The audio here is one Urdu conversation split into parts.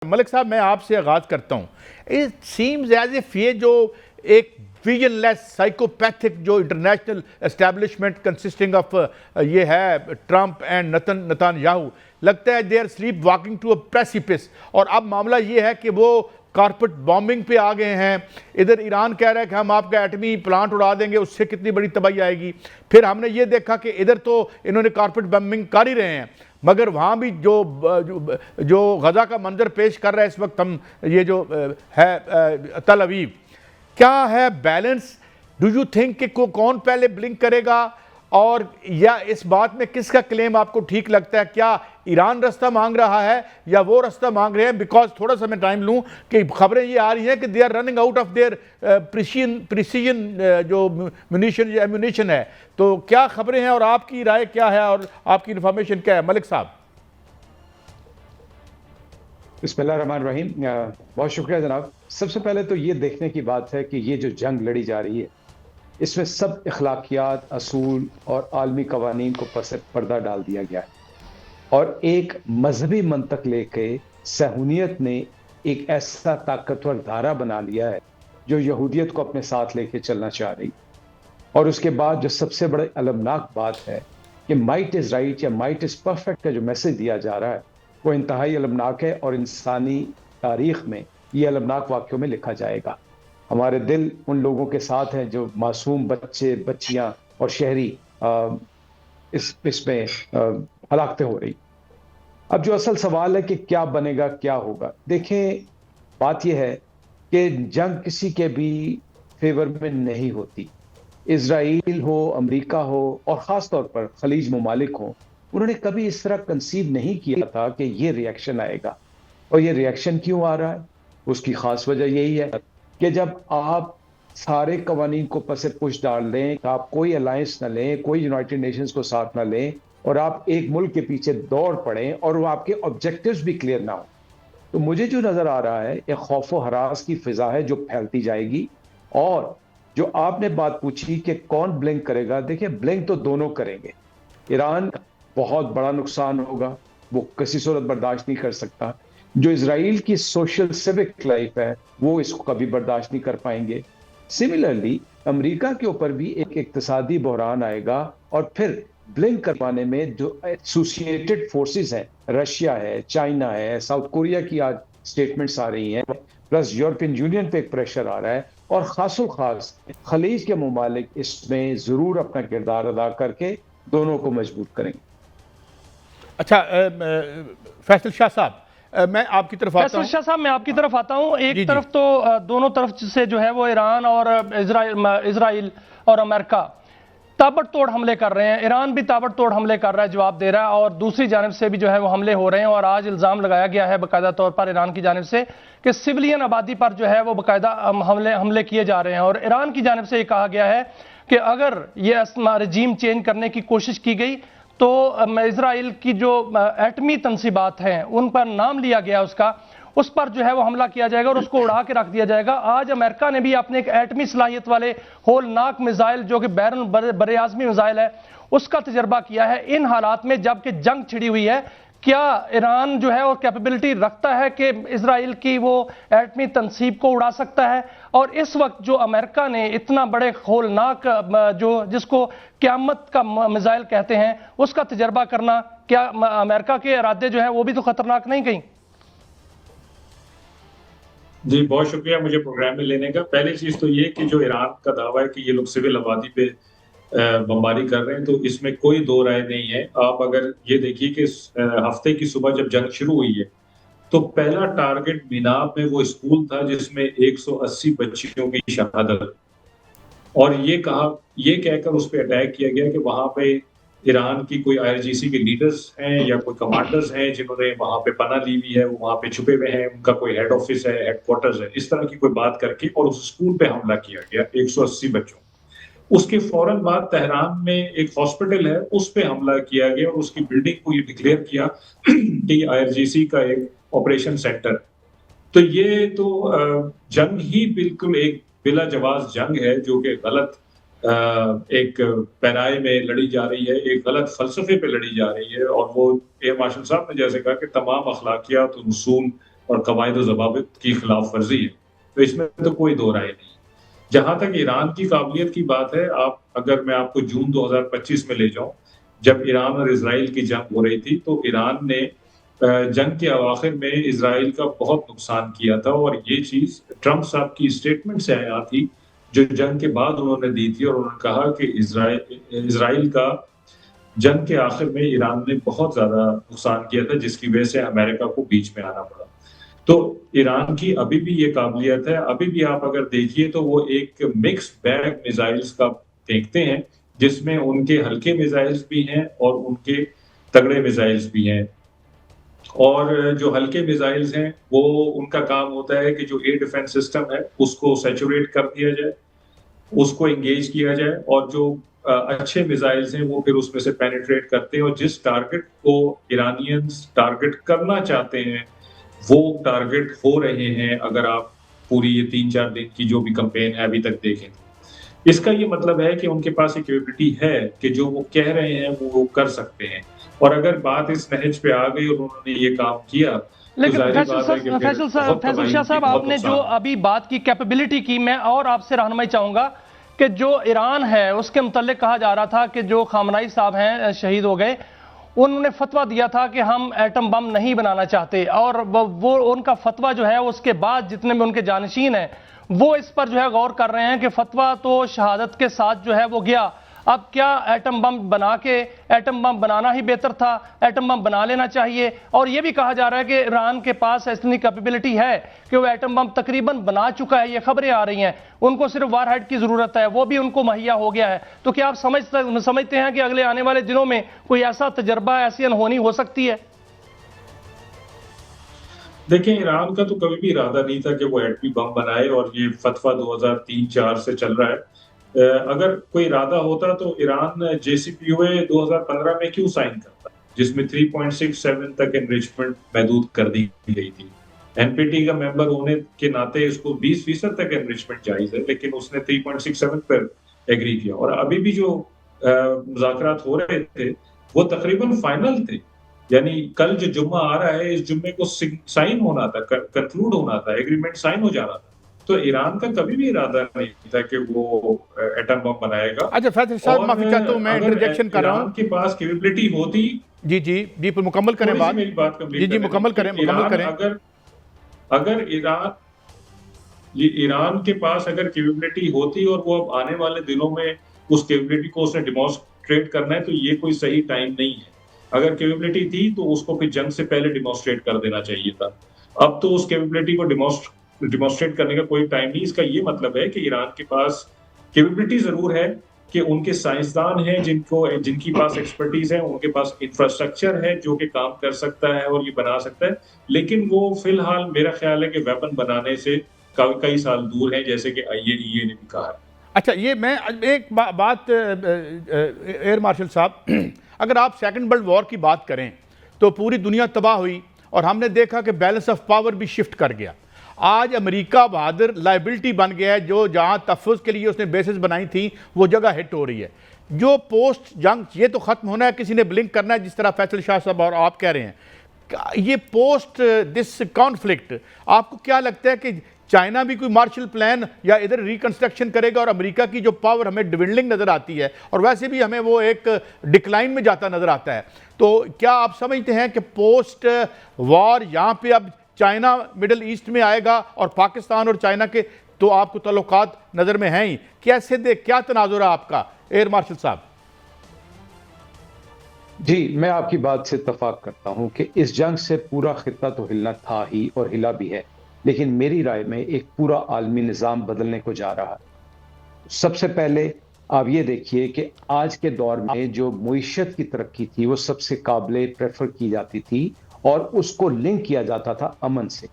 ملک صاحب میں آپ سے آغاز کرتا ہوں. اٹ سیمز ایز اف یہ جو ایک ویژن لیس سائیکوپیتھک جو انٹرنیشنل اسٹیبلشمنٹ کنسسٹنگ آف یہ ہے ٹرمپ اینڈ نتن یاہو، لگتا ہے they are sleepwalking to a precipice. اور اب معاملہ یہ ہے کہ وہ کارپٹ بامبنگ پہ آ گئے ہیں. ادھر ایران کہہ رہا ہے کہ ہم آپ کا ایٹمی پلانٹ اڑا دیں گے، اس سے کتنی بڑی تباہی آئے گی. پھر ہم نے یہ دیکھا کہ ادھر تو انہوں نے کارپٹ بامبنگ کر ہی رہے ہیں، مگر وہاں بھی جو غزہ کا منظر پیش کر رہا ہے اس وقت ہم یہ جو ہے تل اویو، کیا ہے بیلنس؟ ڈو یو تھنک کہ کون پہلے بلنک کرے گا؟ اور یا اس بات میں کس کا کلیم آپ کو ٹھیک لگتا ہے؟ کیا ایران رستہ مانگ رہا ہے یا وہ رستہ مانگ رہے ہیں؟ بیکاز تھوڑا سا میں ٹائم لوں کہ خبریں یہ آ رہی ہیں کہ they are running out of their precision جو منیشن یا ایمونیشن ہے. تو کیا خبریں ہیں اور آپ کی رائے کیا ہے اور آپ کی انفارمیشن کیا ہے ملک صاحب؟ بسم اللہ الرحمن الرحیم. بہت شکریہ جناب. سب سے پہلے تو یہ دیکھنے کی بات ہے کہ یہ جو جنگ لڑی جا رہی ہے اس میں سب اخلاقیات، اصول اور عالمی قوانین کو پس پردہ ڈال دیا گیا ہے، اور ایک مذہبی منطق لے کے صہیونیت نے ایک ایسا طاقتور دھارا بنا لیا ہے جو یہودیت کو اپنے ساتھ لے کے چلنا چاہ رہی. اور اس کے بعد جو سب سے بڑے المناک بات ہے کہ مائٹ از رائٹ یا مائٹ از پرفیکٹ کا جو میسج دیا جا رہا ہے وہ انتہائی المناک ہے، اور انسانی تاریخ میں یہ المناک واقعوں میں لکھا جائے گا. ہمارے دل ان لوگوں کے ساتھ ہیں جو معصوم بچے، بچیاں اور شہری اس میں ہلاکتیں ہو رہی. اب جو اصل سوال ہے کہ کیا بنے گا، کیا ہوگا، دیکھیں بات یہ ہے کہ جنگ کسی کے بھی فیور میں نہیں ہوتی. اسرائیل ہو، امریکہ ہو، اور خاص طور پر خلیج ممالک ہوں، انہوں نے کبھی اس طرح کنسیو نہیں کیا تھا کہ یہ ری ایکشن آئے گا. اور یہ ری ایکشن کیوں آ رہا ہے؟ اس کی خاص وجہ یہی ہے کہ جب آپ سارے قوانین کو پس پش ڈال دیں، آپ کوئی الائنس نہ لیں، کوئی یونائٹڈ نیشنز کو ساتھ نہ لیں، اور آپ ایک ملک کے پیچھے دوڑ پڑیں اور وہ آپ کے آبجیکٹیوز بھی کلیئر نہ ہوں، تو مجھے جو نظر آ رہا ہے ایک خوف و ہراس کی فضا ہے جو پھیلتی جائے گی. اور جو آپ نے بات پوچھی کہ کون بلنک کرے گا، دیکھیں بلنک تو دونوں کریں گے. ایران بہت بڑا نقصان ہوگا، وہ کسی صورت برداشت نہیں کر سکتا. جو اسرائیل کی سوشل سیوک لائف ہے وہ اس کو کبھی برداشت نہیں کر پائیں گے. سملرلی امریکہ کے اوپر بھی ایک اقتصادی بحران آئے گا، اور پھر بلنک کروانے میں جو ایسوسیٹڈ فورسز ہیں، رشیا ہے، چائنا ہے، ساؤتھ کوریا کی آج سٹیٹمنٹس آ رہی ہیں، پلس یورپین یونین پہ ایک پریشر آ رہا ہے، اور خاص و خاص خلیج کے ممالک اس میں ضرور اپنا کردار ادا کر کے دونوں کو مجبور کریں گے. اچھا فیصل شاہ صاحب میں آپ کی طرف آتا ہوں. فیصل شاہ صاحب میں آپ کی طرف آتا ہوں. ایک طرف تو دونوں طرف سے جو ہے وہ ایران اور اسرائیل اور امریکہ تابڑ توڑ حملے کر رہے ہیں. ایران بھی تابڑ توڑ حملے کر رہا ہے، جواب دے رہا ہے، اور دوسری جانب سے بھی جو ہے وہ حملے ہو رہے ہیں. اور آج الزام لگایا گیا ہے باقاعدہ طور پر ایران کی جانب سے کہ سولین آبادی پر جو ہے وہ باقاعدہ حملے کیے جا رہے ہیں. اور ایران کی جانب سے یہ کہا گیا ہے کہ اگر یہ رجیم چینج کرنے کی کوشش کی گئی تو اسرائیل کی جو ایٹمی تنصیبات ہیں ان پر نام لیا گیا اس پر جو ہے وہ حملہ کیا جائے گا اور اس کو اڑا کے رکھ دیا جائے گا. آج امریکہ نے بھی اپنے ایک ایٹمی صلاحیت والے ہولناک میزائل جو کہ بر اعظمی میزائل ہے اس کا تجربہ کیا ہے. ان حالات میں جب کہ جنگ چھڑی ہوئی ہے، کیا ایران جو ہے وہ کیپیبلٹی رکھتا ہے کہ اسرائیل کی وہ ایٹمی تنصیب کو اڑا سکتا ہے؟ اور اس وقت جو امریکہ نے اتنا بڑے ہولناک جس کو قیامت کا میزائل کہتے ہیں اس کا تجربہ کرنا، کیا امریکہ کے ارادے جو ہیں وہ بھی تو خطرناک نہیں کہیں؟ جی بہت شکریہ مجھے پروگرام میں لینے کا. پہلی چیز تو یہ کہ جو ایران کا دعویٰ ہے کہ یہ لوگ سول آبادی پہ بمباری کر رہے ہیں، تو اس میں کوئی دو رائے نہیں ہے. آپ اگر یہ دیکھیے کہ ہفتے کی صبح جب جنگ شروع ہوئی ہے تو پہلا ٹارگٹ میناب میں وہ اسکول تھا جس میں 180 بچیوں کی شہادت، اور یہ کہہ کر اس پہ اٹیک کیا گیا کہ وہاں پہ ایران کی کوئی IRGC کے لیڈرز ہیں یا کوئی کمانڈرز ہیں جنہوں نے وہاں پہ پناہ لی ہوئی ہے، وہ وہاں پہ چھپے ہوئے ہیں، ان کا کوئی ہیڈ آفس ہے، ہیڈ کوارٹرز ہے، اس طرح کی کوئی بات کر کے اور اس اسکول پہ حملہ کیا گیا 180 بچوں. اس کے فوراً بعد تہران میں ایک ہاسپٹل ہے اس پہ حملہ کیا گیا اور اس کی بلڈنگ کو یہ ڈکلیئر کیا کہ یہ IRGC کا ایک آپریشن سینٹر. تو یہ تو جنگ ہی بالکل ایک بلا جواز جنگ ہے جو کہ غلط ایک پیرائے میں لڑی جا رہی ہے، ایک غلط فلسفے پہ لڑی جا رہی ہے. اور وہ ایئر مارشل صاحب نے جیسے کہا کہ تمام اخلاقیات اور اصول اور قواعد و ضوابط کی خلاف ورزی ہے، تو اس میں تو کوئی دو رائے نہیں۔ جہاں تک ایران کی قابلیت کی بات ہے، اگر میں آپ کو جون 2025 میں لے جاؤں، جب ایران اور اسرائیل کی جنگ ہو رہی تھی، تو ایران نے جنگ کے اواخر میں اسرائیل کا بہت نقصان کیا تھا، اور یہ چیز ٹرمپ صاحب کی اسٹیٹمنٹ سے آیا تھی جو جنگ کے بعد انہوں نے دی تھی، اور انہوں نے کہا کہ اسرائیل کا جنگ کے آخر میں ایران نے بہت زیادہ نقصان کیا تھا، جس کی وجہ سے امریکہ کو بیچ میں آنا پڑا۔ تو ایران کی ابھی بھی یہ قابلیت ہے، ابھی بھی آپ اگر دیکھیے تو وہ ایک مکس بیگ میزائلز کا دیکھتے ہیں، جس میں ان کے ہلکے میزائلز بھی ہیں اور ان کے تگڑے میزائلز بھی ہیں۔ اور جو ہلکے میزائلز ہیں وہ ان کا کام ہوتا ہے کہ جو ایئر ڈیفنس سسٹم ہے اس کو سیچوریٹ کر دیا جائے، اس کو انگیج کیا جائے، اور جو اچھے میزائلز ہیں وہ پھر اس میں سے پینیٹریٹ کرتے ہیں، اور جس ٹارگٹ کو ایرانینز ٹارگٹ کرنا چاہتے ہیں وہ ٹارگٹ ہو رہے ہیں۔ اگر آپ پوری یہ 3-4 دن کی جو بھی کمپین ہے ابھی تک دیکھیں، اس کا یہ مطلب ہے کہ ان کے پاس ایک کیپیبلٹی ہے کہ جو وہ کہہ رہے ہیں وہ کر سکتے ہیں، اور اگر بات اس نہج پہ آ گئی اور انہوں نے یہ کام کیا، لیکن فیصل شاہ صاحب، آپ نے جو ابھی بات کی کیپیبلٹی کی، میں اور آپ سے رہنمائی چاہوں گا کہ جو ایران ہے اس کے متعلق کہا جا رہا تھا کہ جو خامنائی صاحب ہیں شہید ہو گئے، انہوں نے فتویٰ دیا تھا کہ ہم ایٹم بم نہیں بنانا چاہتے، اور وہ ان کا فتویٰ جو ہے اس کے بعد جتنے بھی ان کے جانشین ہیں وہ اس پر جو ہے غور کر رہے ہیں کہ فتویٰ تو شہادت کے ساتھ جو ہے وہ گیا، اب کیا ایٹم بم بنانا ہی بہتر تھا، ایٹم بم بنا لینا چاہیے؟ اور یہ بھی کہا جا رہا ہے کہ ایران کے پاس اتنی کیپیبلٹی ہے کہ وہ ایٹم بم تقریباً بنا چکا ہے، یہ خبریں آ رہی ہیں، ان کو صرف وار ہیڈ کی ضرورت ہے، وہ بھی ان کو مہیا ہو گیا ہے۔ تو کیا آپ سمجھتے ہیں کہ اگلے آنے والے دنوں میں کوئی ایسا تجربہ، ایسی انہونی ہو سکتی ہے؟ دیکھیں، ایران کا تو کبھی بھی ارادہ نہیں تھا کہ وہ ایٹمی بم بنائے، اور یہ فتویٰ 2003-4 سے چل رہا ہے۔ اگر کوئی ارادہ ہوتا تو ایران JCPOA 2015 میں کیوں سائن کرتا، جس میں 3.67 تک انریچمنٹ محدود کر دی گئی تھی؟ NPT کا ممبر ہونے کے ناطے اس کو 20% تک انریچمنٹ جائز ہے، لیکن اس نے 3.67 پر ایگری کیا، اور ابھی بھی جو مذاکرات ہو رہے تھے وہ تقریباً فائنل تھے، یعنی کل جو جمعہ آ رہا ہے اس جمعے کو سائن ہونا تھا، کنکلوڈ ہونا تھا، ایگریمنٹ سائن ہو جانا تھا۔ تو ایران کا کبھی بھی ارادہ نہیں تھا کہ وہ ایٹم بم بنائے گا۔ اچھا فیصل صاحب، معافی چاہتا ہوں، میں انٹرجیکشن کر رہا ہوں۔ ایران کے پاس کیپیبلٹی ہوتی، جی پر مکمل کریں بات، میری بات کمپلیٹ جی مکمل کریں۔ اگر ایران کے پاس اگر کیپیبلٹی ہوتی اور وہ اب آنے والے دنوں میں اس کیپیبلٹی کو اس نے ڈیمانسٹریٹ کرنا ہے، تو یہ کوئی صحیح ٹائم نہیں ہے۔ اگر کیپیبلٹی تھی تو اس کو پھر جنگ سے پہلے ڈیمانسٹریٹ کر دینا چاہیے تھا۔ اب تو اس کیپیبلٹی کو ڈیمانسٹریٹ کرنے کا کوئی ٹائم نہیں۔ اس کا یہ مطلب ہے کہ ایران کے پاس کیپیبلٹی ضرور ہے، کہ ان کے سائنسدان ہیں جن کی پاس ایکسپرٹیز ہے، ان کے پاس انفراسٹرکچر ہے جو کہ کام کر سکتا ہے اور یہ بنا سکتا ہے، لیکن وہ فی الحال میرا خیال ہے کہ ویپن بنانے سے کئی سال دور ہیں، جیسے کہ IAEA نے بھی کہا ہے۔ اچھا، یہ میں ایک بات ایئر مارشل صاحب، اگر آپ سیکنڈ ورلڈ وار کی بات کریں تو پوری دنیا تباہ ہوئی، اور ہم نے دیکھا کہ بیلنس آف پاور بھی شفٹ کر گیا۔ آج امریکہ بہادر لائبلٹی بن گیا ہے، جو جہاں تحفظ کے لیے اس نے بیسز بنائی تھیں وہ جگہ ہٹ ہو رہی ہے۔ جو پوسٹ جنگ یہ تو ختم ہونا ہے، کسی نے بلنک کرنا ہے، جس طرح فیصل شاہ صاحب اور آپ کہہ رہے ہیں، یہ پوسٹ دس کانفلکٹ آپ کو کیا لگتا ہے کہ چائنا بھی کوئی مارشل پلان یا ادھر ریکنسٹرکشن کرے گا، اور امریکہ کی جو پاور ہمیں ڈوینڈلنگ نظر آتی ہے اور ویسے بھی ہمیں وہ ایک ڈکلائن میں جاتا نظر آتا ہے، تو کیا آپ سمجھتے ہیں کہ پوسٹ وار یہاں پہ اب چائنا مڈل ایسٹ میں آئے گا، اور پاکستان اور چائنا کے تو آپ کو تعلقات نظر میں ہیں ہی، کیا تناظر ہے آپ کا ایئر مارشل صاحب؟ جی، میں آپ کی بات سے اتفاق کرتا ہوں کہ اس جنگ سے پورا خطہ تو ہلنا تھا ہی اور ہلا بھی ہے، لیکن میری رائے میں ایک پورا عالمی نظام بدلنے کو جا رہا ہے۔ سب سے پہلے آپ یہ دیکھیے کہ آج کے دور میں جو معیشت کی ترقی تھی وہ سب سے قابل پریفر کی جاتی تھی، اور اس کو لنک کیا جاتا تھا امن سے۔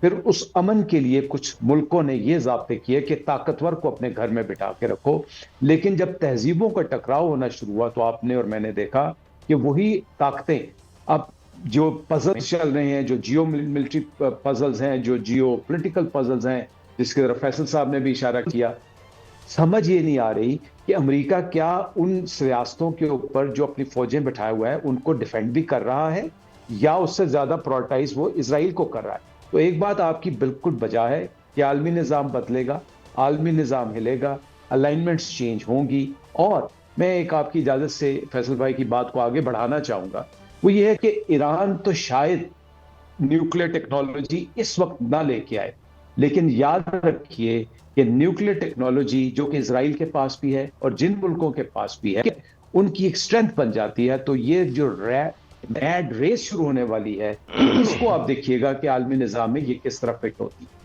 پھر اس امن کے لیے کچھ ملکوں نے یہ ضابطے کیے کہ طاقتور کو اپنے گھر میں بٹھا کے رکھو، لیکن جب تہذیبوں کا ٹکراؤ ہونا شروع ہوا تو آپ نے اور میں نے دیکھا کہ وہی طاقتیں اب جو پزلز چل رہے ہیں، جو جیو ملٹری پزلز ہیں، جو جیو پولیٹیکل پزلز ہیں، جس کی طرف فیصل صاحب نے بھی اشارہ کیا، سمجھ یہ نہیں آ رہی کہ امریکہ کیا ان ریاستوں کے اوپر جو اپنی فوجیں بٹھائے ہوا ہے ان کو ڈیفینڈ بھی کر رہا ہے، یا اس سے زیادہ پرائورٹائز وہ اسرائیل کو کر رہا ہے۔ تو ایک بات آپ کی بالکل بجا ہے کہ عالمی نظام بدلے گا، عالمی نظام ہلے گا، الائنمنٹس چینج ہوں گی، اور میں ایک آپ کی اجازت سے فیصل بھائی کی بات کو آگے بڑھانا چاہوں گا، وہ یہ ہے کہ ایران تو شاید نیوکلیر ٹیکنالوجی اس وقت نہ لے کے آئے، لیکن یاد رکھیے کہ نیوکلیر ٹیکنالوجی جو کہ اسرائیل کے پاس بھی ہے اور جن ملکوں کے پاس بھی ہے ان کی ایک اسٹرینتھ بن جاتی ہے، تو یہ جو میڈ ریس شروع ہونے والی ہے اس کو آپ دیکھیے گا کہ عالمی نظام میں یہ کس طرح فٹ ہوتی ہے۔